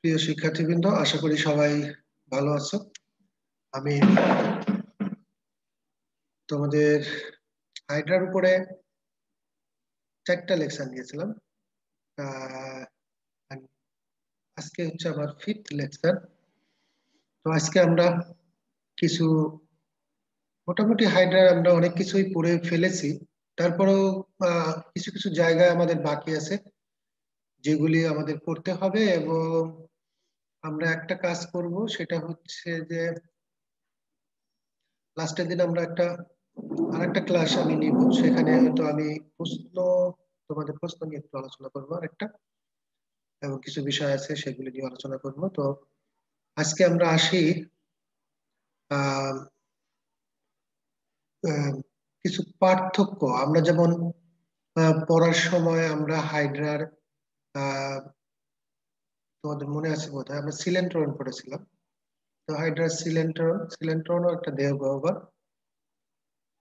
প্রিয় শিক্ষার্থীবৃন্দ, আশা করি সবাই ভালো আছো। আমি তোমাদের হাইড্রার উপরে 4টা লেকচার নিয়েছিলাম। আহ, আজকে হচ্ছে আমার 5th লেকচার। তো আজকে আমরা কিছু মোটামুটি হাইড্রার আমরা অনেক কিছুই পড়ে ফেলেছি। তারপরেও কিছু কিছু জায়গায় আমাদের বাকি আছে, যেগুলি আমাদের করতে হবে। এবং আমরা একটা কাজ করব, সেটা হচ্ছে যে লাস্টের দিন আমরা আরেকটা ক্লাস আমি নিব। সেখানে হয়তো আমি প্রশ্ন তোমাদের প্রশ্ন নিয়ে একটু আলোচনা করবো আরেকটা, এবং কিছু বিষয় আছে সেগুলি নিয়ে আলোচনা করব। তো আজকে আমরা আসি আহ আহ, কিছু পার্থক্য। আমরা যেমন পড়ার সময় আমরা হাইড্রার আহ তোমাদের মনে আছে বোধহয় আমরা সিলেন্ট্রন পড়েছিলাম। তো হাইড্রার সিলেন্ট্রনও একটা দেহ গহ্বর।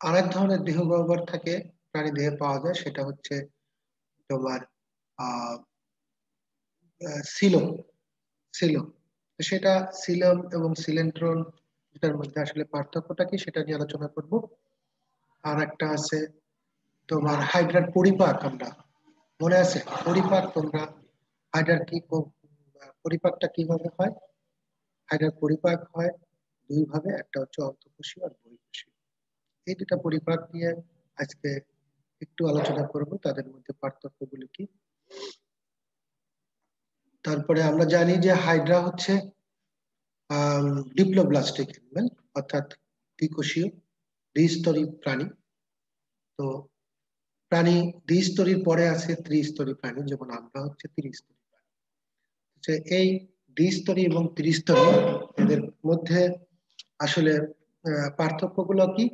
আরেক ধরনের দেহ গহ্বর থাকে, প্রাণী দেহে পাওয়া যায়, সেটা হচ্ছে তোমার আহ সিলোম। সিলোম তো সেটা সিলোম এবং সিলেন্ট্রন, এটার মধ্যে আসলে পার্থক্যটা কি সেটা নিয়ে আলোচনা করব। আর একটা আছে তোমার হাইড্রার পরিপাক। আমরা মনে আছে পরিপাক? তোমরা হাইড্রার পরিপাকটা কিভাবে হয়? হাইড্রার পরিপাক হয় দুই ভাবে, একটা হচ্ছে অন্তঃকোষীয় আর বহিঃকোষীয়। এই দুটা পরিপাক নিয়ে আজকে একটু আলোচনা করব, তাদের মধ্যে পার্থক্যগুলি কি। তারপরে আমরা জানি যে হাইড্রা হচ্ছে ডিপ্লোব্লাস্টিক অ্যানিমেল, অর্থাৎ দ্বিকোষীয় দ্বিস্তরী প্রাণী। তো প্রাণী দ্বিস্তরীর পরে আছে ত্রিস্তরী প্রাণী, যেমন আমরা হচ্ছে ত্রিস্তরী প্রাণী। এই দ্বিস্তরী এবং ত্রিস্তরী এদের মধ্যে আসলে পার্থক্যগুলো কি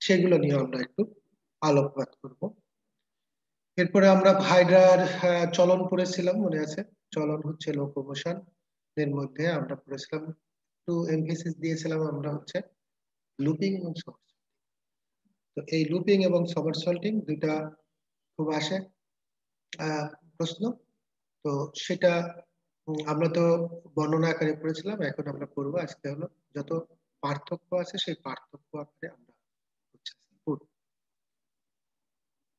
সেগুলো নিয়ে আমরা একটু আলোকপাত করব। এরপরে আমরা হাইড্রার চলন পড়েছিলাম, মনে আছে? চলন হচ্ছে লোকোমোশন। এর মধ্যে আমরা পড়েছিলাম, একটু এমফেসিস দিয়েছিলাম আমরা হচ্ছে লুপিং এবং সমারসল্টিং। তো এই লুপিং এবং সমারসল্টিং দুইটা খুব আসে আহ, প্রশ্ন। তো সেটা আমরা তো বর্ণনা আকারে পড়েছিলাম, এখন আমরা পড়বো আজকে হলো যত পার্থক্য আছে সেই পার্থক্য আকারে আমরা হচ্ছে পড়বো।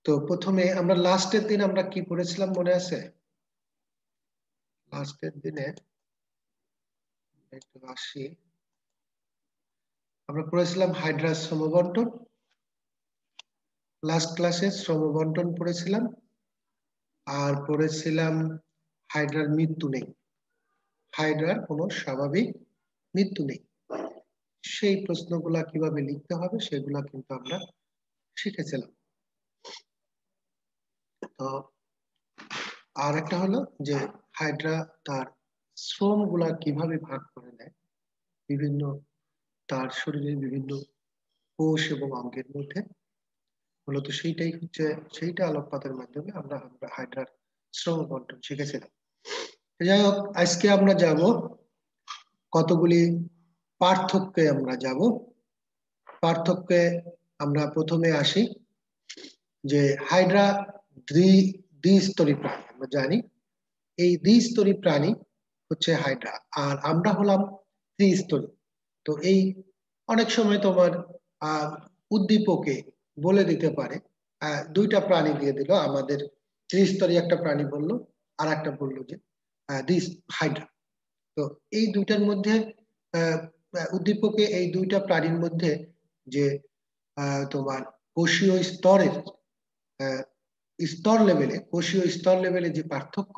তো প্রথমে আমরা লাস্টের দিন আমরা কি পড়েছিলাম মনে আছে? লাস্টের দিনে একটু আসি, আমরা পড়েছিলাম হাইড্রাস শ্রমবন্টন। লাস্ট ক্লাসে শ্রমবন্টন পড়েছিলাম, আর পড়েছিলাম হাইড্রার মৃত্যু নেই। হাইড্রার কোনো স্বাভাবিক মৃত্যু নেই। সেই প্রশ্নগুলা কিভাবে লিখতে হবে সেগুলা কিন্তু আমরা শিখেছিলাম। তো আর একটা হলো যে হাইড্রা তার শ্রম গুলা কিভাবে ভাগ করে নেয় বিভিন্ন তার শরীরের বিভিন্ন কোষ এবং অঙ্গের মধ্যে। মূলত সেইটা আলোকপাতের মাধ্যমে আমরা হাইড্রার শ্রম বন্টন শিখেছিলাম। যাই হোক, আজকে আমরা যাব কতগুলি পার্থক্যে আমরা যাব। পার্থক্যে আমরা প্রথমে আসি যে হাইড্রা দ্বিস্তরী প্রাণী। আমরা জানি এই দ্বিস্তরী প্রাণী হচ্ছে হাইড্রা, আর আমরা হলাম ত্রিস্তরী। তো এই অনেক সময় তোমার আহ উদ্দীপকে বলে দিতে পারে, দুইটা প্রাণী দিয়ে দিল আমাদের, ত্রিস্তরী একটা প্রাণী বললো, আর একটা বললো যে দিস হাইড্রা। তো এই দুইটার মধ্যে আহ, উদ্দীপকে এই দুইটা প্রাণীর মধ্যে যে তোমার কোষীয় স্তরের আহ, কোষীয় স্তর লেভেলে যে পার্থক্য,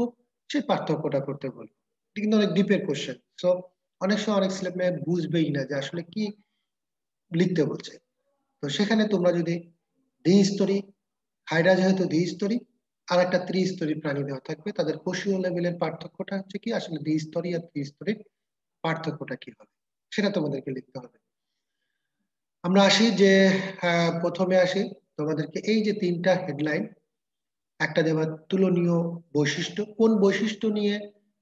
সেই পার্থক্যটা করতে বলবো। এটা কিন্তু অনেক ডিপের কোশ্চেন। সো অনেক সময় অনেক ছেলে মেয়ে বুঝবেই না যে আসলে কি লিখতে বলছে। তো সেখানে তোমরা যদি দ্বিস্তরী, হাইড্রা যেহেতু দ্বিস্তরী, আর একটা ত্রিস্তরী প্রাণী দেওয়া থাকবে, তাদের কোষীয় লেভেলের পার্থক্যটা হচ্ছে কি, আসলে দ্বিস্তরী আর ত্রিস্তরীর পার্থক্যটা কি হবে সেটা তোমাদেরকে লিখতে হবে। আমরা আসি যে প্রথমে আসি তোমাদেরকে এই যে তিনটা হেডলাইন, একটা দেওয়া তুলনীয় বৈশিষ্ট্য। কোন বৈশিষ্ট্য নিয়ে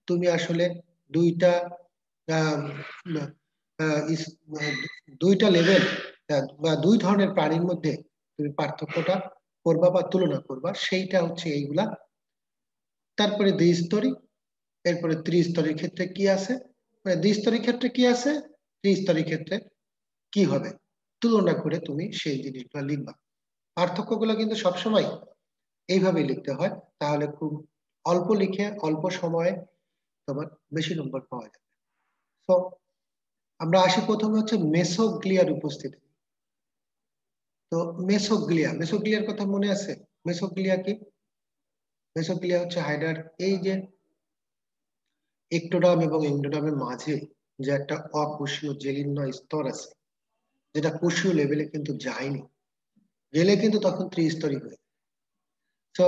তুমি আসলে দুইটা আহ, ইস- দুইটা লেভেল বা দুই ধরনের প্রাণীর মধ্যে তুমি পার্থক্যটা করবা বা তুলনা করবা, সেইটা হচ্ছে এইগুলা। তারপরে দ্বিস্তরী, এরপরে ত্রিস্তরীর ক্ষেত্রে কি আছে, মানে দ্বিস্তরীর ক্ষেত্রে কি আছে, ত্রিস্তরীর ক্ষেত্রে কি হবে, তুলনা করে তুমি সেই জিনিসগুলো লিখবা। পার্থক্যগুলো কিন্তু সবসময় এইভাবেই লিখতে হয়, তাহলে খুব অল্প লিখে অল্প সময়ে তোমার বেশি নম্বর পাওয়া যাবে। তো আমরা আসি প্রথমে হচ্ছে মেসোগ্লিয়ার উপস্থিতি। তো মেসোগ্লিয়ার কথা মনে আছে? মেসোগ্লিয়া কি? মেসোগ্লিয়া হচ্ছে হাইড্রার এই যে একটোডার্ম এবং এন্ডোডার্মের মাঝে যে একটা অকোষীয় জেলিন্য স্তর আছে, যেটা কোষীয় লেভেলে কিন্তু যায়নি, গেলে কিন্তু তখন ত্রিস্তরী হয়। তো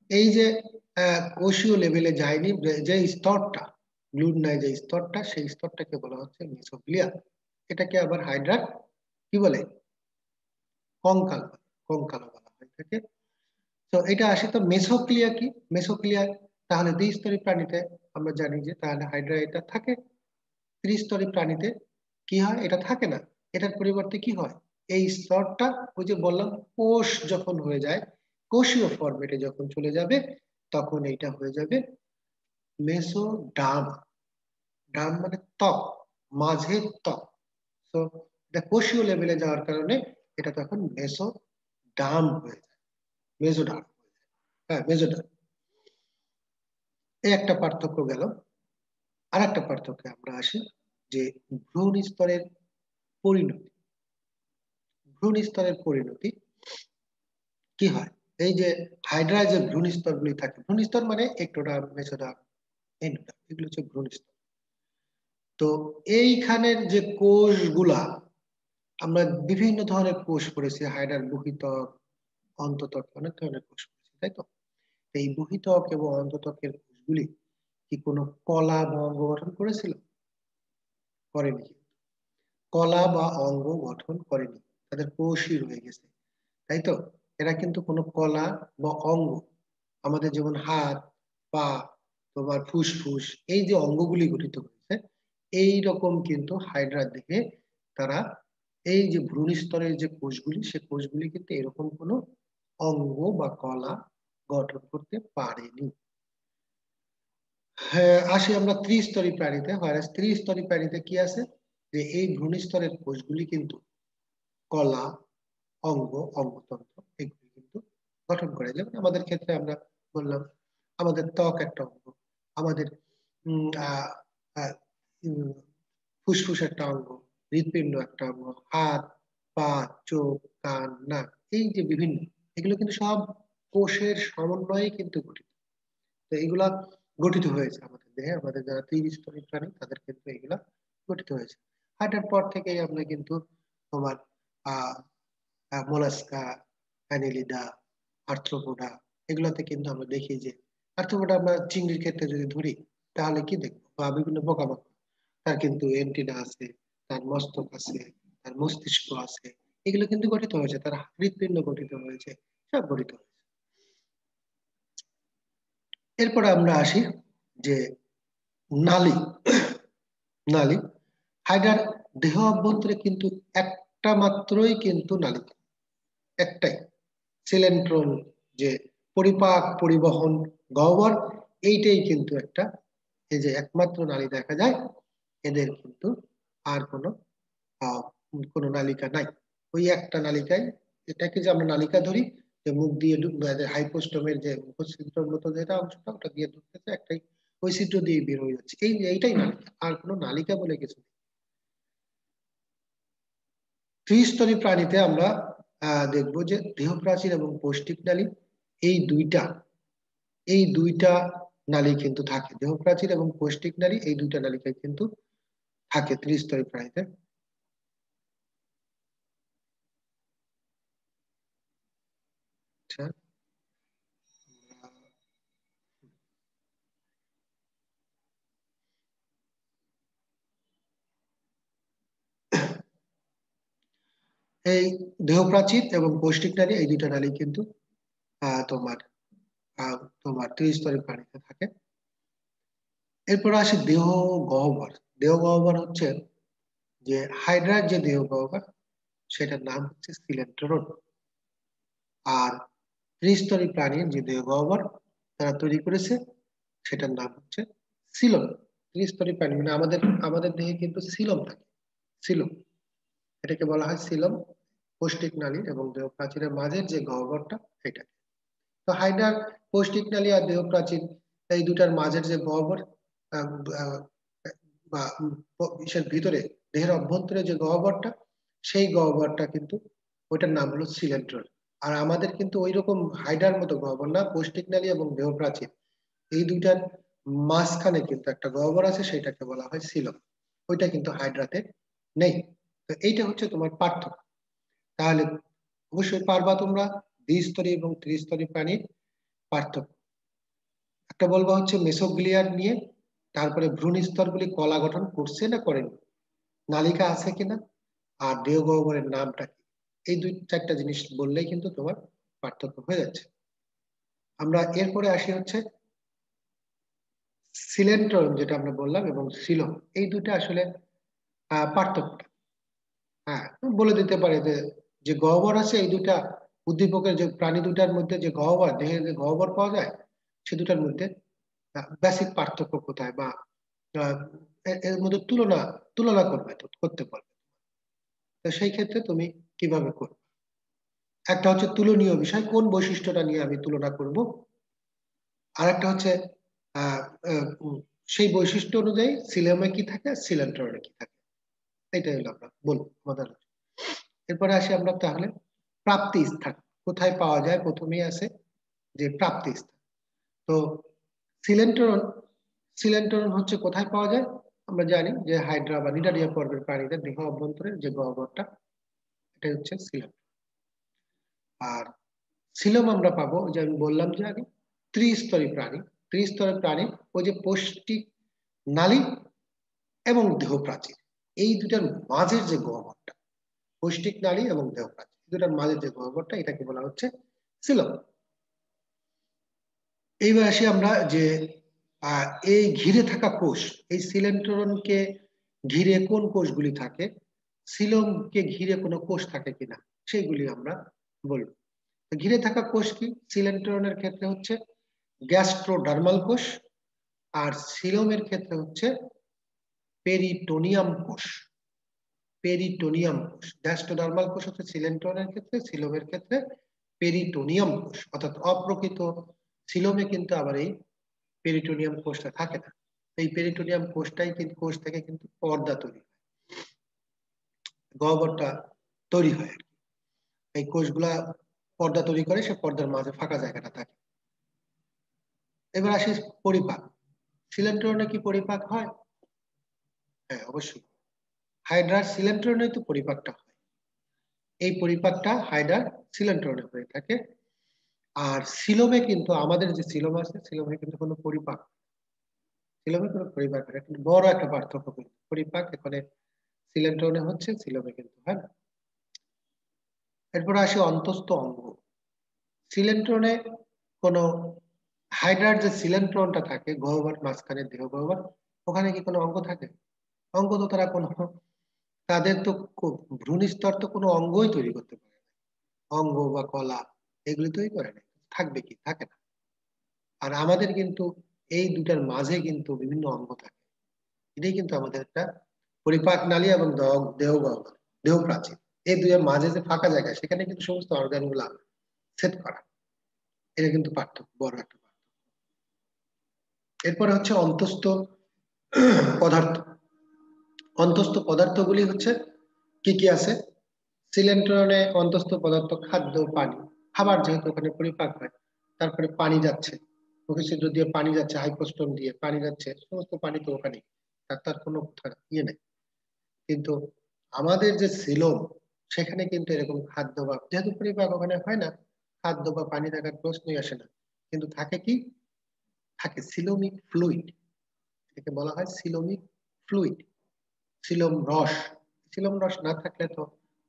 এই যে কোষীয় লেভেলে যায়নি যে স্তরটা, গ্লুড নাই যে স্তরটা, সেই স্তরটাকে বলা হচ্ছে মেসোগ্লিয়া। এটাকে আবার হাইড্রার কি বলে, কঙ্কাল, কঙ্কাল বলা হয়ে থাকে। তো এটা আসে তো মেসোক্লিয়া কি, মেসোক্লিয়া তাহলে দ্বিস্তরী প্রাণীতে আমরা জানি যে তাহলে হাইড্রা এটা থাকে, ত্রিস্তরী প্রাণীতে কি হয়, এটা থাকে না। এটার পরিবর্তে কি হয়, এই স্তরটা ওই যে বললাম কোষ যখন হয়ে যায়, কোষীয় ফরম্যাটে যখন চলে যাবে, তখন এইটা হয়ে যাবে মেসোডার্ম। ডার্ম মানে ত্বক, মাঝে ত্বক। তো এটা কোষীয় লেভেলে যাওয়ার কারণে এটা তখন মেসোডার্ম হয়ে যায়, মেসোডার্ম, হ্যাঁ মেসোডার্ম। এই একটা পার্থক্য গেল। আর একটা পার্থক্যে আমরা আসি যে ভ্রূণ স্তরের পরিণতি। ভ্রূণ স্তরের পরিণতি কি হয়, এই যে হাইড্রা যে ভ্রূণ স্তরগুলি থাকে, ভ্রূণ স্তর মানে একটোডার্ম, মেসোডার্ম, এন্ডোডার্ম, এগুলো হচ্ছে ভ্রূণ স্তর। তো এইখানের যে কোষগুলা, আমরা বিভিন্ন ধরনের কোষ পড়েছি, হাইড্রার বহিতক, অন্ততক, অনেক ধরনের কোষ পড়েছি, তাই তো? এই বহিতক এবং অন্ততকের কোষগুলি কি কোনো কলা বা অঙ্গ গঠন করেছিল? করেনি। কলা বা অঙ্গ গঠন করেনি, তাদের কোষই রয়ে গেছে, তাই তো? এরা কিন্তু কোনো কলা বা অঙ্গ, আমাদের যেমন হাত, পা, তোমার ফুসফুস, এই যে অঙ্গগুলি গঠিত হয়েছে, এই রকম কিন্তু হাইড্রার দিকে তারা এই যে ভ্রূণ স্তরের যে কোষগুলি, সে কোষগুলি কিন্তু এরকম কোনো অঙ্গ বা কলা গঠন করতে পারেনি। হ্যাঁ, আসি আমরা ত্রিস্তরী প্রাণীতে। ভাইরাস ত্রিস্তরী প্রাণীতে কি আছে, যে এই ভ্রূণ স্তরের কোষগুলি কিন্তু কলা, অঙ্গ, অঙ্গতন্ত্র এগুলি কিন্তু গঠন করে। যেমন আমাদের ক্ষেত্রে আমরা বললাম আমাদের ত্বক একটা অঙ্গ, আমাদের উম, আহ, আহ, উম, ফুসফুস একটা অঙ্গ, হৃৎপিণ্ড একটা অঙ্গ, হাত, পা, চোখ, কান, নাক, এই যে বিভিন্ন, এগুলো কিন্তু সব কোষের সমন্বয়ে কিন্তু গঠিত। তো এগুলা গঠিত হয়েছে আমাদের দেহে, আমাদের যারা ত্রিস্তরী প্রাণী তাদের ক্ষেত্রে এগুলা গঠিত হয়েছে। হার্টের পর থেকেই আমরা কিন্তু তোমার আহ মোলাস্কা, অ্যানিলিডা, আর্থ্রোপোডা, এগুলাতে কিন্তু আমরা দেখি যে আর্থ্রোপোডা আমরা চিংড়ির ক্ষেত্রে যদি ধরি, তাহলে কি দেখবো, বা বিভিন্ন পোকামাকড়, তার কিন্তু এন্টিনা আছে, তার মস্তক আছে, তার মস্তিষ্ক আছে, এগুলো কিন্তু গঠিত হয়েছে, তার হৃৎপিণ্ড গঠিত হয়েছে, সব গঠিত হয়েছে। এরপরে আমরা আসি যে নালী। নালী, হাইডার দেহ অভ্যন্তরে কিন্তু একটা মাত্রই কিন্তু নালী, একটাই, সিলেন্ট্রন, যে পরিপাক পরিবহন গহ্বর, এইটাই কিন্তু একটা, এই যে একমাত্র নালী দেখা যায়, এদের কিন্তু আর কোনো আহ, কোনো নালিকা নাই, ওই একটা নালিকায়, এটাকে যে আমরা নালিকা ধরি, যে মুখ দিয়ে হাইপোস্টোমের যে মুখছিদ্রের মতো যেটা অংশটা, ওটা দিয়ে ঢুকতেছে একটাই, ওই ছিদ্র দিয়ে বের হয়ে যাচ্ছে, এইটাই নালিকা, আর কোনো নালিকা বলে কিছু নেই। ত্রিস্তরী প্রাণীতে আমরা দেখবো যে দেহ প্রাচীর এবং পৌষ্টিক নালী, এই দুইটা, এই দুইটা নালী কিন্তু থাকে, দেহ প্রাচীর এবং পৌষ্টিক নালী, এই দুইটা নালিকায় কিন্তু থাকে ত্রিস্তরী প্রাণীতে। আচ্ছা, এই দেহ প্রাচীর এবং পৌষ্টিক নালী, এই দুইটা নালী কিন্তু তোমার তোমার ত্রিস্তরী প্রাণীতে থাকে। এরপর আসে দেহ গহ্বর। দেহ গহ্বর হচ্ছে যে হাইড্রার যে দেহ গহ্বর, সেটার নাম হচ্ছে সিলেন্ট্রন। আর ত্রিস্তরী প্রাণীর যে দেহ গহ্বর তারা তৈরি করেছে, সেটার নাম হচ্ছে সিলম, ত্রিস্তরী প্রাণী মানে আমাদের আমাদের দেহে কিন্তু সিলম থাকে, সিলম, এটাকে বলা হয় সিলম। পৌষ্টিক নালী এবং দেহ প্রাচীরের মাঝের যে গহ্বরটা এটা। তো হাইড্রার পৌষ্টিক নালী আর দেহ প্রাচীর এই দুটার মাঝের যে গহ্বর আহ, আহ, বা ইসের ভিতরে দেহের অভ্যন্তরে যে গহ্বরটা, সেই গহ্বরটা কিন্তু ওইটার নাম হলো সিলেন্ট্রন। আর আমাদের কিন্তু ওই রকম হাইড্রার মতো গহ্বর না, পৌষ্টিক নালী এবং দেহ প্রাচীর এই দুইটার মাঝখানে কিন্তু একটা গহ্বর আছে, সেটাকে বলা হয় সিলম। ওইটা কিন্তু হাইড্রাতে নেই। তো এইটা হচ্ছে তোমার পার্থক্য। তাহলে অবশ্যই পারবা তোমরা দ্বিস্তরী এবং ত্রিস্তরী প্রাণীর পার্থক্য। একটা বলবা হচ্ছে মেসোগ্লিয়ার নিয়ে, তারপরে ভ্রূণ স্তরগুলি কলা গঠন করছে না করেনি, নালিকা আছে কিনা, আর দেহ গহ্বরের নামটা কি। এই দুই চারটা জিনিস বললেই কিন্তু তোমার পার্থক্য হয়ে যাচ্ছে। আমরা এরপরে আসি হচ্ছে সিলেন্ট্রন, যেটা আমরা বললাম, এবং সিলম, এই দুটো আসলে পার্থক্য। হ্যাঁ, বলে দিতে পারে যে যে গহ্বর আছে এই দুটা উদ্দীপকের, যে প্রাণী দুটার মধ্যে যে গহ্বর, দেহে যে গহ্বর পাওয়া যায়, সে দুটার মধ্যে বেসিক পার্থক্য কোথায়, বা আহ, এর মধ্যে তুলনা তুলনা করবে, তো করতে পারবে। তো সেই ক্ষেত্রে তুমি কিভাবে করবে? একটা হচ্ছে তুলনীয় বিষয়, কোন বৈশিষ্ট্যটা নিয়ে আমি তুলনা করব। আর একটা হচ্ছে আহ আহ, উম, সেই বৈশিষ্ট্য অনুযায়ী সিলেমে কি থাকে, সিলেন্ট্রনে কি থাকে, এটাই হলো আমরা বলবো আমাদের আলোচনা। এরপরে আসি আমরা তাহলে প্রাপ্তি স্থান কোথায় পাওয়া যায়। প্রথমেই আছে যে প্রাপ্তি স্থান। তো সিলেন্ট্রন, সিলেন্ট্রন হচ্ছে কোথায় পাওয়া যায়। আমরা জানি যে হাইড্রা বা নিডারিয়া পর্বের প্রাণীদের দেহ অভ্যন্তরের যে গহ্বরটা, এটা হচ্ছে সিলেন্ট্রন। আর সিলম আমরা পাবো, ওই যে আমি বললাম যে আগে, ত্রিস্তরী প্রাণী। ত্রিস্তরী প্রাণী ওই যে পৌষ্টিক নালী এবং দেহ প্রাচীর, এই দুটার মাঝের যে গহ্বরটা, পৌষ্টিক নালী এবং দেহ প্রাচীর দুটার মাঝের যে গহ্বরটা, এটাকে বলা হচ্ছে সিলম। এইবার আসি আমরা যে আহ, এই ঘিরে থাকা কোষ, এই সিলেন্ট্রনকে ঘিরে কোন কোষগুলি থাকে, সিলমকে ঘিরে কোনো কোষ থাকে কিনা, সেইগুলি আমরা বলবো। তো ঘিরে থাকা কোষ কি, সিলেন্ট্রনের ক্ষেত্রে হচ্ছে গ্যাস্ট্রোডার্মাল কোষ, আর সিলোমের ক্ষেত্রে হচ্ছে পেরিটোনিয়াম কোষ। পেরিটোনিয়াম কোষ, গ্যাস্ট্রোডার্মাল কোষ হচ্ছে সিলেন্ট্রনের ক্ষেত্রে, সিলোমের ক্ষেত্রে পেরিটোনিয়াম কোষ। অর্থাৎ অপ্রকৃত সিলোমে কিন্তু আবার এই পেরিটোনিয়াম কোষটা থাকে না। এই পেরিটোনিয়াম কোষটাই কিন্তু, কোষ থেকে কিন্তু পর্দা তৈরি হয়, গহ্বরটা তৈরি হয়। এই কোষগুলা পর্দা তৈরি করে, সে পর্দার মাঝে ফাঁকা জায়গাটা থাকে। এবার আসি পরিপাক। সিলেন্ট্রনে কি পরিপাক হয়? হ্যাঁ, অবশ্যই। হাইড্রার সিলেন্ট্রনে তো পরিপাকটা হয়। এই পরিপাকটা হাইড্রার সিলেন্ট্রনে হয়ে থাকে। আর সিলোমে কিন্তু, আমাদের যে সিলোম আছে, সিলোমে কিন্তু কোনো পরিপাক, সিলোমে কোনো পরিপাক হয় না। কিন্তু বড় একটা পার্থক্য কিন্তু, পরিপাক এখানে সিলেন্ট্রনে হচ্ছে, সিলোমে কিন্তু হয় না। এরপর আসি অন্তস্থ অঙ্গ। সিলেন্ট্রনে কোনো, হাইড্রার যে সিলেন্ট্রনটা থাকে গহ্বর মাঝখানে, দেহ গহ্বর, ওখানে কি কোনো অঙ্গ থাকে? অঙ্গ তো তারা কোনো, তাদের তো ভ্রূণ স্তর তো কোনো অঙ্গই তৈরি করতে পারে না। অঙ্গ বা কলা এগুলি তৈরি করে না, থাকবে কি? থাকে না। আর আমাদের কিন্তু এই দুটার মাঝে কিন্তু বিভিন্ন অঙ্গ থাকে। এটাই কিন্তু আমাদের একটা পরিপাক নালী এবং দেহ গহ্বর, দেহ প্রাচীর, এই দুইয়ের মাঝে যে ফাঁকা জায়গা, সেখানে কিন্তু সমস্ত অর্গান গুলা সেট করা। এটা কিন্তু পার্থক্য, বড় একটা পার্থক্য। এরপরে হচ্ছে অন্তস্থ পদার্থ। অন্তস্থ পদার্থগুলি হচ্ছে কি কি আছে। সিলেন্ট্রনে অন্তস্থ পদার্থ খাদ্য, পানি, খাবার যেহেতু ওখানে পরিপাক হয়, তারপরে পানি যাচ্ছে, মুখে ছিদ্র দিয়ে পানি যাচ্ছে, হাইপোস্টোম দিয়ে পানি যাচ্ছে, সমস্ত পানি তো ওখানে, তার কোনো ইয়ে নেই। কিন্তু আমাদের যে সিলোম, সেখানে কিন্তু এরকম খাদ্য বা, যেহেতু পরিপাক ওখানে হয় না, খাদ্য বা পানি থাকার প্রশ্নই আসে না। কিন্তু থাকে কি, থাকে সিলোমিক ফ্লুইড। এটাকে বলা হয় সিলোমিক ফ্লুইড, সিলোম রস। সিলোম রস না থাকলে তো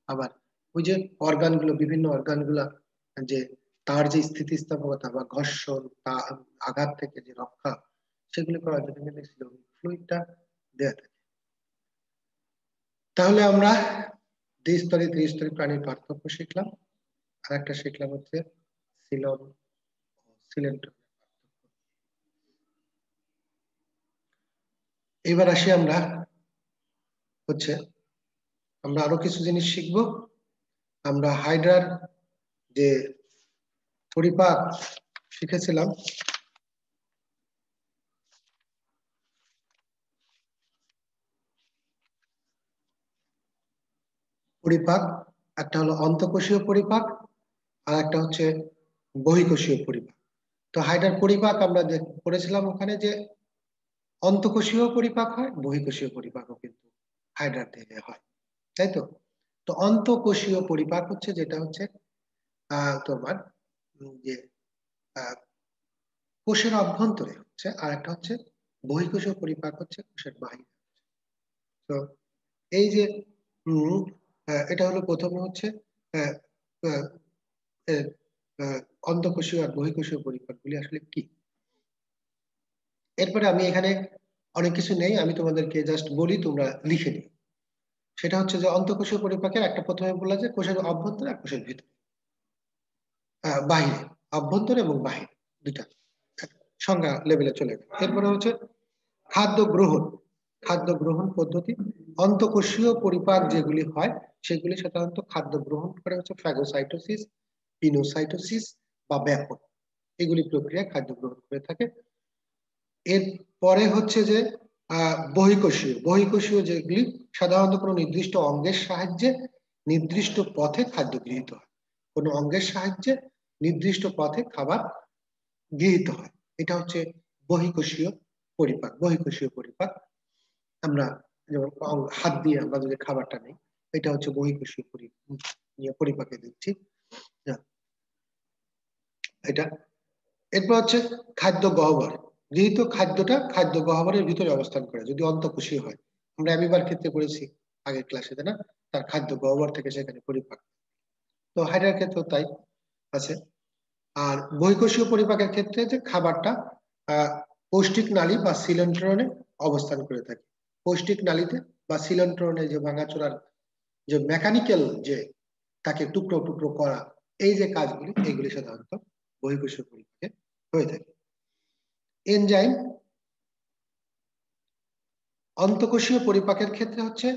আবার ওই যে অর্গানগুলো, বিভিন্ন অর্গানগুলা, যে তার যে স্থিতিস্থাপকতা বা ঘর্ষণ, তা আঘাত থেকে যে রক্ষা, সেগুলি করার জন্য কিন্তু সিলোম ফ্লুইডটা দেয়া থাকে। তাহলে আমরা দ্বিস্তরী ত্রিস্তরী প্রাণীর পার্থক্য শিখলাম। আর একটা শিখলাম হচ্ছে সিলম, সিলেন্ট্রন। এবার আসি আমরা হচ্ছে আমরা আরো কিছু জিনিস শিখব। আমরা হাইড্রার যে পরিপাক শিখেছিলাম, পরিপাক একটা হলো অন্তঃকোষীয় পরিপাক, আর একটা হচ্ছে বহিঃকোষীয় পরিপাক। তো হাইড্রার পরিপাক আমরা পড়েছিলাম ওখানে যে অন্তঃকোষীয় পরিপাক হয়, বহিঃকোষীয় পরিপাকও কিন্তু হাইড্রার থেকে হয়, তাই তো? তো অন্তঃকোষীয় পরিপাক হচ্ছে যেটা হচ্ছে তোমার যে আহ, কোষের অভ্যন্তরে হচ্ছে, আর একটা হচ্ছে বহিঃকোষীয় পরিপাক হচ্ছে কোষের বাহিরে। তো এই যে উম, এটা হলো প্রথমে হচ্ছে আহ, আহ, আহ, আহ, অন্তঃকোষীয় আর বহিঃকোষীয় পরিপাকগুলি আসলে কি। এরপরে আমি এখানে অনেক কিছু নেই, আমি তোমাদেরকে জাস্ট বলি, তোমরা লিখে নিও। সেটা হচ্ছে যে অন্তঃকোষীয় পরিপাকের একটা প্রথমে বলা যে কোষের অভ্যন্তরে আর কোষের ভিতরে, বাহিরে, অভ্যন্তরে এবং বাহিরে দুইটা সংজ্ঞা লেভেলে চলে গেল। এরপরে হচ্ছে খাদ্য গ্রহণ, খাদ্য গ্রহণ পদ্ধতি। অন্তঃকোষীয় পরিপাক যেগুলি হয় সেগুলি সাধারণত খাদ্য গ্রহণ করে হচ্ছে ফ্যাগোসাইটোসিস, পিনোসাইটোসিস বা ব্যাপন, এগুলি প্রক্রিয়া খাদ্য গ্রহণ করে থাকে। এর পরে হচ্ছে যে বহিঃকোষীয়, বহিঃকোষীয় যেগুলি সাধারণত কোনো নির্দিষ্ট অঙ্গের সাহায্যে নির্দিষ্ট পথে খাদ্য গৃহীত হয়, কোনো অঙ্গের সাহায্যে নির্দিষ্ট পথে খাবার গৃহীত হয়, এটা হচ্ছে বহিঃকোষীয় পরিপাক। বহিঃকোষীয় পরিপাক আমরা যেমন হাত দিয়ে আমরা যদি খাবারটা নেই, এটা হচ্ছে বহিঃকোষীয় পরিপাকে দিচ্ছি এটা। এরপর হচ্ছে খাদ্য গহ্বর, যেহেতু খাদ্যটা খাদ্য গহ্বরের ভিতরে অবস্থান করে যদি অন্তঃকোষীয় হয়, আমরা অ্যামিবার ক্ষেত্রে করেছি আগের ক্লাসে, তাই না? তার খাদ্য গহ্বর থেকে সেখানে পরিপাক। তো হাইড্রার ক্ষেত্রেও তাই আছে। আর বহিঃকোষীয় পরিপাকের ক্ষেত্রে যে খাবারটা আহ পৌষ্টিক নালী বা সিলেন্ট্রনে অবস্থান করে থাকে। পৌষ্টিক নালীতে বা সিলেন্ট্রনে যে ভাঙাচোরার যে মেকানিক্যাল যে তাকে টুকরো টুকরো করা, এই যে কাজগুলি, এগুলি সাধারণত বহিঃকোষীয় পরিপাকে হয়ে থাকে। এনজাইম অন্তঃকোষীয় পরিপাকের ক্ষেত্রে হচ্ছে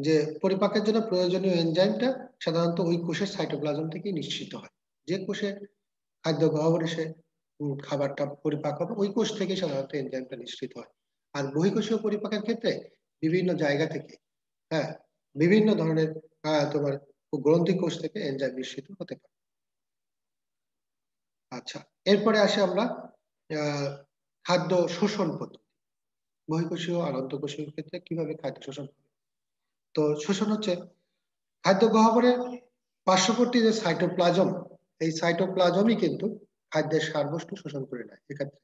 যে পরিপাকের জন্য প্রয়োজনীয় এনজাইমটা সাধারণত ওই কোষের সাইটোপ্লাজম থেকে নিশ্চিত হয়। যে কোষে খাদ্য গহ্বরে সে খাবারটা পরিপাক হবে, ওই কোষ থেকে সাধারণত এনজাইমটা নিশ্চিত হয়। আর বহিঃকোষীয় পরিপাকের ক্ষেত্রে বিভিন্ন জায়গা থেকে, হ্যাঁ, বিভিন্ন ধরনের তোমার গ্রন্থি কোষ থেকে এনজাইম নিশ্চিত হতে পারে। আচ্ছা, এরপরে আসে আমরা আহ খাদ্য শোষণ পদ্ধতি। বহিঃকোষীয় আর অন্তঃকোষীয় ক্ষেত্রে কিভাবে খাদ্য শোষণ করে। তো শোষণ হচ্ছে খাদ্য গহ্বরের পার্শ্ববর্তী যে সাইটোপ্লাজম, এই সাইটোপ্লাজমই কিন্তু খাদ্যের সারবস্তু শোষণ করে নেয়। এক্ষেত্রে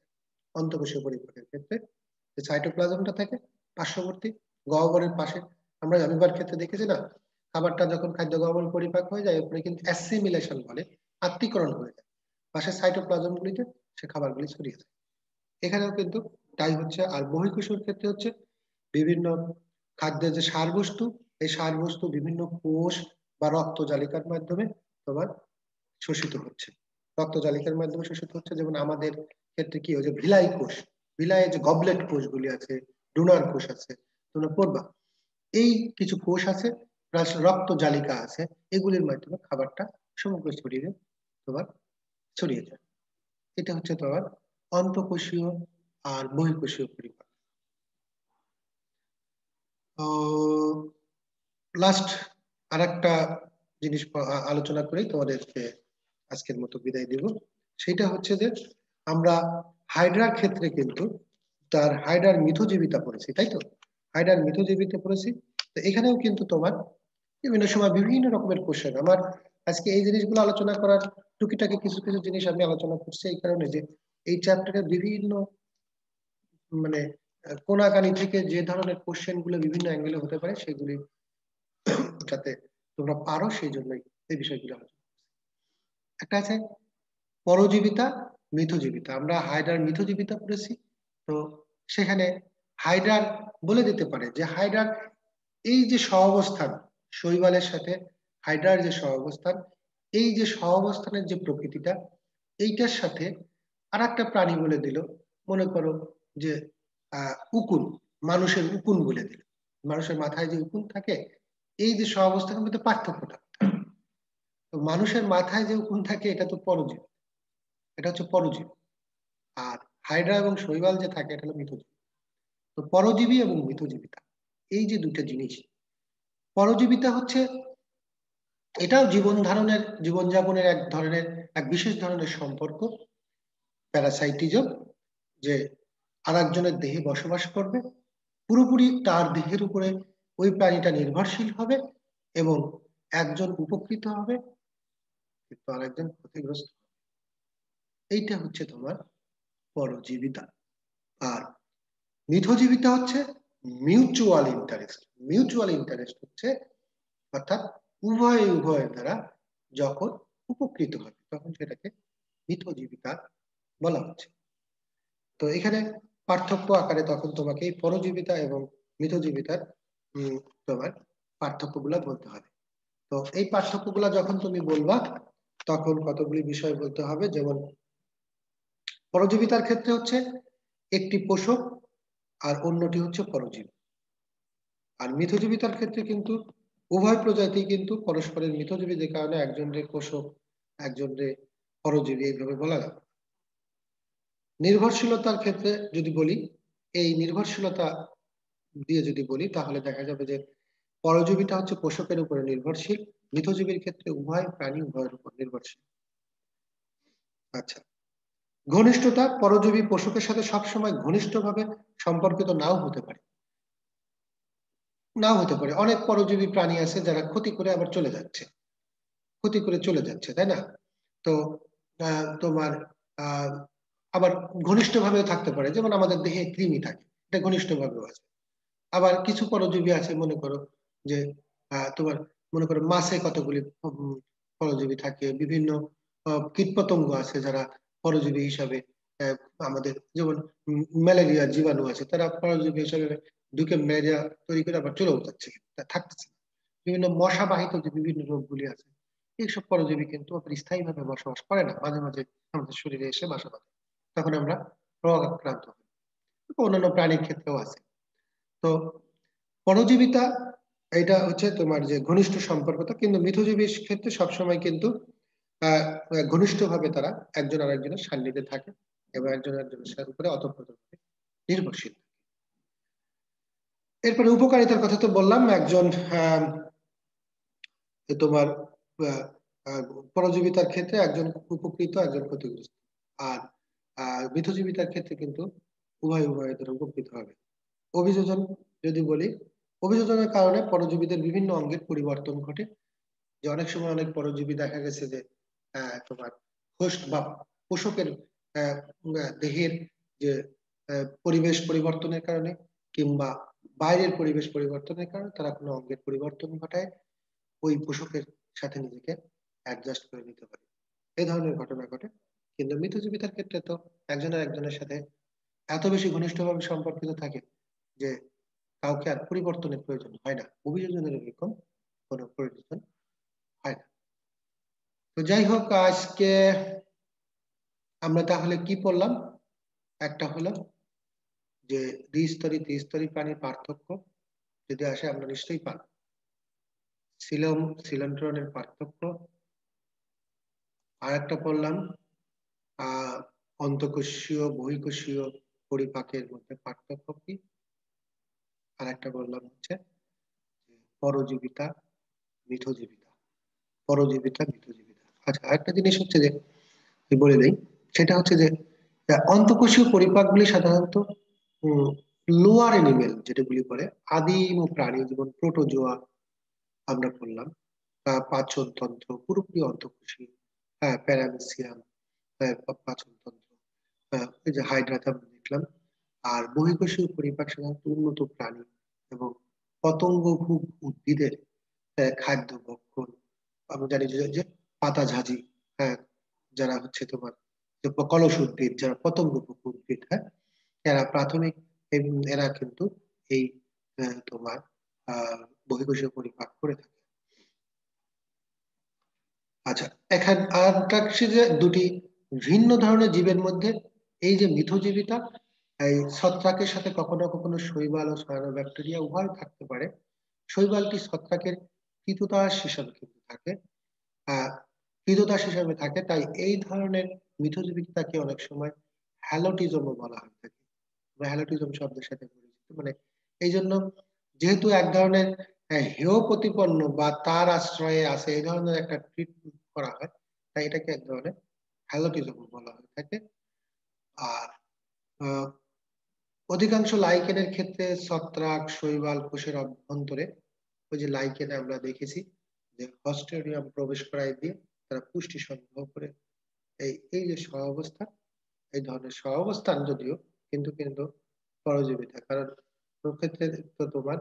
অন্তঃকোষীয় পরিপাকের ক্ষেত্রে যে সাইটোপ্লাজমটা থাকে পার্শ্ববর্তী গহ্বরের পাশে, আমরা অ্যামিবার ক্ষেত্রে দেখেছি না, খাবারটা যখন খাদ্য গহ্বর পরিপাক হয়ে যায় এরপরে কিন্তু অ্যাসিমিলেশন বলে, আত্তীকরণ হয়ে যায়, পাশের সাইটোপ্লাজম গুলিতে সে খাবারগুলি ছড়িয়ে যায়। এখানেও কিন্তু তাই হচ্ছে। আর বহিঃকোষীয় ক্ষেত্রে হচ্ছে বিভিন্ন খাদ্যের যে সারবস্তু, এই সারবস্তু বিভিন্ন কোষ বা রক্ত জালিকার মাধ্যমে তোমার শোষিত হচ্ছে, রক্ত জালিকার মাধ্যমে শোষিত হচ্ছে। যেমন আমাদের ক্ষেত্রে কি হচ্ছে, ভিলাই কোষ, ভিলাই যে গবলেট কোষগুলি আছে, ডোনার কোষ আছে, তোমরা পড়বা, এই কিছু কোষ আছে প্লাস রক্ত জালিকা আছে, এগুলির মাধ্যমে খাবারটা সমগ্র শরীরে তোমার ছড়িয়ে যায়। এটা হচ্ছে তোমার অন্তঃকোষীয় আর বহিঃকোষীয় পরিপাক। লাস্ট আর একটা জিনিস আলোচনা করি, তোমাদেরকে আজকের মতো বিদায় দিব। সেটা হচ্ছে যে আমরা হাইড্রার ক্ষেত্রে কিন্তু তার হাইড্রার মিথজীবিতা পড়েছি, তাই তো? হাইড্রার মিথজীবিতা পড়েছি। তো এখানেও কিন্তু তোমার বিভিন্ন সময় বিভিন্ন রকমের কোশ্চেন, আমার আজকে এই জিনিসগুলো আলোচনা করার টুকিটাকি কিছু কিছু জিনিস আমি আলোচনা করছি এই কারণে যে এই চ্যাপ্টারে বিভিন্ন মানে কোনাকানি থেকে যে ধরনের কোশ্চেন গুলো বিভিন্ন অ্যাঙ্গেলে হতে পারে সেগুলি যাতে তোমরা পারো সেই জন্যই এই বিষয়গুলো আলোচনা। একটা আছে পরজীবিতা, মিথজীবিতা। আমরা হাইড্রার মিথজীবিতা পড়েছি। তো সেখানে হাইড্রার বলে দিতে পারে যে হাইড্রার এই যে সহাবস্থান, শৈবালের সাথে হাইড্রার যে সহাবস্থান, এই যে সহাবস্থানের যে প্রকৃতিটা, এইটার সাথে আর একটা প্রাণী বলে দিল, মনে করো যে উকুন, মানুষের উকুন বলে দিল। মানুষের মাথায় যে উকুন থাকে, এই যে সহাবস্থানের মধ্যে পার্থক্যটা। তো মানুষের মাথায় যে উকুন থাকে এটা তো পরজীবী, এটা হচ্ছে পরজীবী। আর হাইড্রা এবং শৈবাল যে থাকে এটা হলো মিথজীবী। তো পরজীবী এবং মিথজীবিতা, এই যে দুটো জিনিস, পরজীবিতা হচ্ছে এটাও জীবনযাপনের এক ধরনের, এক বিশেষ ধরনের সম্পর্ক, প্যারাসাইটিজম, যে আরেকজনের দেহে বসবাস করবে, পুরোপুরি তার দেহের উপরে ওই প্রাণীটা নির্ভরশীল হবে এবং একজন উপকৃত হবে কিন্তু আরেকজন ক্ষতিগ্রস্ত হবে। এইটা হচ্ছে তোমার পরজীবিতা। আর মিথজীবিতা হচ্ছে মিউচুয়াল ইন্টারেস্ট। মিউচুয়াল ইন্টারেস্ট হচ্ছে অর্থাৎ উভয়ের দ্বারা যখন উপকৃত হবে তখন সেটাকে মিথজীবিতা বলা হচ্ছে। তো এখানে পার্থক্য আকারে তখন তোমাকে এই পরজীবিতা এবং মিথজীবিতার তোমার পার্থক্যগুলো বলতে হবে। তো এই পার্থক্যগুলো যখন তুমি বলবা তখন কতগুলি বিষয় বলতে হবে। যেমন পরজীবিতার ক্ষেত্রে হচ্ছে একটি পোষক আর অন্যটি হচ্ছে পরজীবী। আর মিথজীবিতার ক্ষেত্রে কিন্তু উভয় প্রজাতি কিন্তু পরস্পরের মিথজীবী, যে কারণে একজনরে পোষক একজনরে পরজীবী এইভাবে বলা যায়। নির্ভরশীলতার ক্ষেত্রে যদি বলি, এই নির্ভরশীলতা দিয়ে যদি বলি তাহলে দেখা যাবে যে পরজীবীটা হচ্ছে পোষকের উপরে নির্ভরশীল, মিথজীবীর ক্ষেত্রে উভয় প্রাণী উভয়ের উপর নির্ভরশীল। আচ্ছা, ঘনিষ্ঠতা, পরজীবী পোষকের সাথে সবসময় ঘনিষ্ঠভাবে সম্পর্কিত নাও হতে পারে। অনেক পরজীবী প্রাণী আছে যারা ক্ষতি করে আবার চলে যাচ্ছে, ক্ষতি করে চলে যাচ্ছে, তাই না? তো তোমার আহ আবার ঘনিষ্ঠ ভাবে থাকতে পারে, যেমন আমাদের দেহে কৃমি থাকে, এটা ঘনিষ্ঠ ভাবে আছে। আবার কিছু পরজীবী আছে, মনে করো যে তোমার মনে করো মাছে কতগুলি পরজীবী থাকে, বিভিন্ন কীটপতঙ্গ আছে যারা পরজীবী হিসাবে আহ, আমাদের, যেমন ম্যালেরিয়া জীবাণু আছে, তারা পরজীবী হিসাবে ঢুকে ম্যালেরিয়া তৈরি করে আবার চলেও যাচ্ছে, থাকতেছে। বিভিন্ন মশা বাহিত যে বিভিন্ন রোগগুলি আছে, এইসব পরজীবী কিন্তু স্থায়ী ভাবে বসবাস করে না, মাঝে মাঝে আমাদের শরীরে এসে বাসা বাঁধে, তখন আমরা রোগাক্রান্ত হই। অন্যান্য প্রাণীর ক্ষেত্রেও আছে। তো পরজীবিতা এটা হচ্ছে তোমার যে ঘনিষ্ঠ সম্পর্কতা, কিন্তু মিথজীবীর ক্ষেত্রে সবসময় কিন্তু আহ ঘনিষ্ঠ ভাবে তারা একজন আরেকজনের সান্নিধ্যে থাকে এবং একজন আরেকজনের উপরে অতপ্রতভাবে নির্ভরশীল। এরপরে উপকারিতার কথা তো বললাম, একজন তোমার আহ, আহ, পরজীবিতার ক্ষেত্রে একজন উপকৃত একজন ক্ষতিগ্রস্ত। আর মিথজীবিতার ক্ষেত্রে কিন্তু উভয়ের উপকৃত হবে। অভিযোজন যদি বলি, অভিযোজনের কারণে পরজীবীদের বিভিন্ন অঙ্গের পরিবর্তন ঘটে। যে অনেক সময় অনেক পরজীবী দেখা গেছে যে তোমার হোস্ট বা পোষকের দেহের যে পরিবেশ পরিবর্তনের কারণে কিংবা বাইরের পরিবেশ পরিবর্তনের কারণে তারা কোনো অঙ্গের পরিবর্তন ঘটায় ওই পোষকের সাথে নিজেকে অ্যাডজাস্ট করে নিতে পারে, এই ধরনের ঘটনা ঘটে। কিন্তু মৃতজীবিতার ক্ষেত্রে তো একজনের একজনের সাথে এত বেশি ঘনিষ্ঠভাবে সম্পর্কিত থাকে যে কাউকে আর পরিবর্তনের প্রয়োজন হয় না, অভিযোজনের এরকম কোনো প্রয়োজন হয় না। তো যাই হোক, আজকে আমরা তাহলে কি পড়লাম? একটা হলো যে দ্বিস্তরী ত্রিস্তরী প্রাণীর পার্থক্য যদি আসে আমরা নিশ্চয়ই পাব। সিলন্ট্রনের পার্থক্য। আর একটা পড়লাম আহ অন্তঃকোষীয় বহিঃকোষীয় পরিপাকের মধ্যে পার্থক্য কি। আর একটা বললাম হচ্ছে পরজীবিতা মিথজীবিতা, পরজীবিতা মিথজীবিতা। আচ্ছা, আরেকটা জিনিস হচ্ছে যে বলে দেই, সেটা হচ্ছে যে অন্তঃকোষীয় পরিপাকগুলি সাধারণত লোয়ার এনিমেল যেটাগুলি করে আদিম প্রাণী, যেমন প্রোটোজোয়া আমরা বললাম, পাচন তন্ত্র পুরোপুরি অন্তঃকোষী, হ্যাঁ প্যারামেসিয়াম, পাচন তন্ত্র, এই যে হাইড্রাটা আমরা দেখলাম। আর বহিঃকোষীয় পরিপাক সাধারণত উন্নত প্রাণী এবং পতঙ্গভুক উদ্ভিদের খাদ্য ভক্ষণ। আমরা জানি যে পাতাঝাজি, হ্যাঁ, যারা হচ্ছে তোমার যে কলস উদ্ভিদ, যারা পতঙ্গভুক উদ্ভিদ, হ্যাঁ, এরা প্রাথমিক এরা কিন্তু এই তোমার বহিঃকোষীয় পরিপাক করে থাকে। আচ্ছা, এখানে আর যে দুটি ভিন্ন ধরনের জীবের মধ্যে এই যে মিথজীবিতা এই ছত্রাকের সাথে কখনো কখনো শৈবাল ও সায়ানোব্যাকটেরিয়া উভয় থাকতে পারে। শৈবালটি ছত্রাকের কৃতদাস হিসাবে কিন্তু থাকে, আহ কৃতদাস হিসাবে থাকে, তাই এই ধরনের মিথজীবিতাকে অনেক সময় হ্যালোটিজমও বলা হয়ে থাকে। আমরা হ্যালোটিজম শব্দের সাথে পরিচিত, মানে এই জন্য যেহেতু এক ধরনের হেয় প্রতিপন্ন বা তার আশ্রয়ে আছে এই ধরনের একটা ট্রিটমেন্ট করা হয়, তাই এটাকে এক ধরনের হ্যালোটিজম বলা হয়ে থাকে। আর আহ, অধিকাংশ লাইকেনের ক্ষেত্রে ছত্রাক শৈবাল কোষের অভ্যন্তরে, ওই যে লাইকেনে আমরা দেখেছি যে ক্লস্ট্রিডিয়াম প্রবেশ করায় দিয়ে তারা পুষ্টি সংগ্রহ করে, এই এই যে সহাবস্থান, এই ধরনের সহাবস্থান যদিও কিন্তু কিন্তু পরজীবিতা, কারণ প্রক্ষেত্রে তো তোমার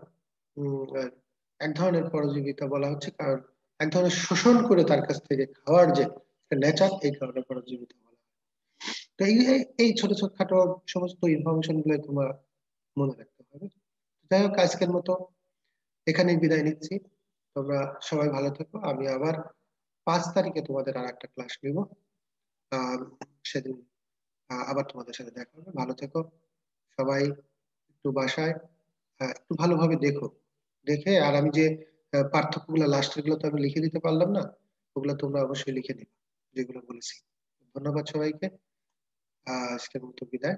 এক ধরনের পরজীবিতা বলা হচ্ছে, কারণ এক ধরনের শোষণ করে তার কাছ থেকে খাওয়ার যে নেচার, এই কারণে পরজীবিতা বলা হয়। তো এই এই ছোট ছোট খাটো সমস্ত ইনফরমেশন গুলো তোমার মনে রাখতে হবে। যাই হোক, আজকের মতো এখানেই বিদায় নিচ্ছি। তোমরা সবাই ভালো থেকো। আমি আবার 5 তারিখে তোমাদের আর একটা ক্লাস নিব। আহ সেদিন আবার তোমাদের সাথে দেখা হবে। ভালো থেকো সবাই। একটু বাসায় একটু ভালোভাবে দেখো, দেখে আর আমি যে পার্থক্যগুলো লাস্টের গুলো তো আমি লিখে দিতে পারলাম না, ওগুলো তোমরা অবশ্যই লিখে দিবে যেগুলো বলেছি। ধন্যবাদ সবাইকে। আজকের মতো বিদায়।